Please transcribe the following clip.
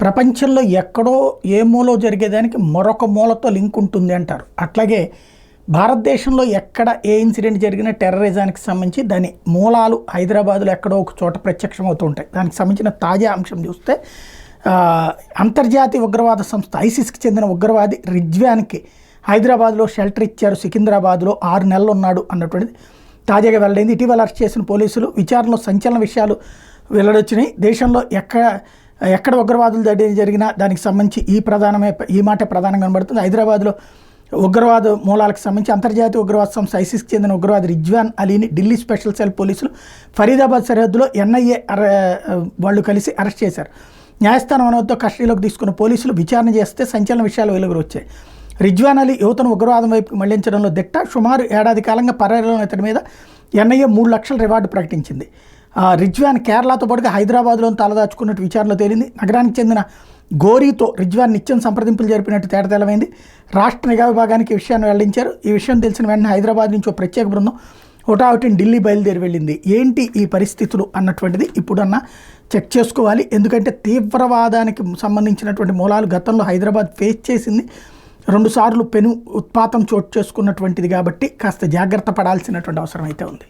ప్రపంచంలో ఎక్కడో ఏ మూలో జరిగేదానికి మరొక మూలతో లింక్ ఉంటుంది అంటారు. అట్లాగే భారతదేశంలో ఎక్కడ ఏ ఇన్సిడెంట్ జరిగినా టెర్రరిజానికి సంబంధించి దాని మూలాలు హైదరాబాద్లో ఎక్కడో ఒక చోట ప్రత్యక్షమవుతూ ఉంటాయి. దానికి సంబంధించిన తాజా అంశం చూస్తే అంతర్జాతీయ ఉగ్రవాద సంస్థ ఐసిస్కి చెందిన ఉగ్రవాది రిజ్వాన్కి హైదరాబాద్లో షెల్టర్ ఇచ్చారు, సికింద్రాబాద్లో 6 నెలలు ఉన్నాడు అన్నటువంటిది తాజాగా వెల్లడైంది. ఇటీవల అరెస్ట్ చేసిన పోలీసులు విచారణలో సంచలన విషయాలు వెల్లడొచ్చినాయి. దేశంలో ఎక్కడ ఉగ్రవాదులు దాడి జరిగినా దానికి సంబంధించి ఈ మాట ప్రధానంగా కనబడుతుంది. హైదరాబాద్లో ఉగ్రవాద మూలాలకు సంబంధించి అంతర్జాతీయ ఉగ్రవాద సంస్థ ఐసిస్కి చెందిన ఉగ్రవాది రిజ్వాన్ అలీని ఢిల్లీ స్పెషల్ సెల్ పోలీసులు ఫరీదాబాద్ సరిహద్దులో ఎన్ఐఏ వాళ్ళు కలిసి అరెస్ట్ చేశారు. న్యాయస్థానం అనుమతితో కస్టడీలోకి తీసుకున్న పోలీసులు విచారణ చేస్తే సంచలన విషయాలు వెలుగురు వచ్చాయి. రిజ్వాన్ అలీ యువతను ఉగ్రవాదం వైపుకి మళ్లించడంలో దిట్ట. సుమారు ఏడాది కాలంగా పర్యాటన ఇతని మీద ఎన్ఐఏ 3 లక్షల రివార్డు ప్రకటించింది. రిజ్వాన్ కేరళతో పాటుగా హైదరాబాద్లో తలదాచుకున్నట్టు విచారణలో తేలింది. నగరానికి చెందిన గోరీతో రిజ్వాన్ నిత్యం సంప్రదింపులు జరిపినట్టు తేటతెల్లమైంది. రాష్ట్ర నిఘా విభాగానికి ఈ విషయాన్ని వెల్లడించారు. ఈ విషయం తెలిసిన వెంటనే హైదరాబాద్ నుంచి ఒక ప్రత్యేక బృందం హుటాహుటిని ఢిల్లీ బయలుదేరి వెళ్ళింది. ఏంటి ఈ పరిస్థితులు అన్నటువంటిది ఇప్పుడన్నా చెక్ చేసుకోవాలి. ఎందుకంటే తీవ్రవాదానికి సంబంధించినటువంటి మూలాలు గతంలో హైదరాబాద్ ఫేస్ చేసింది. 2 సార్లు పెను ఉత్పాతం చోటు చేసుకున్నటువంటిది కాబట్టి కాస్త జాగ్రత్త పడాల్సినటువంటి అవసరం అయితే ఉంది.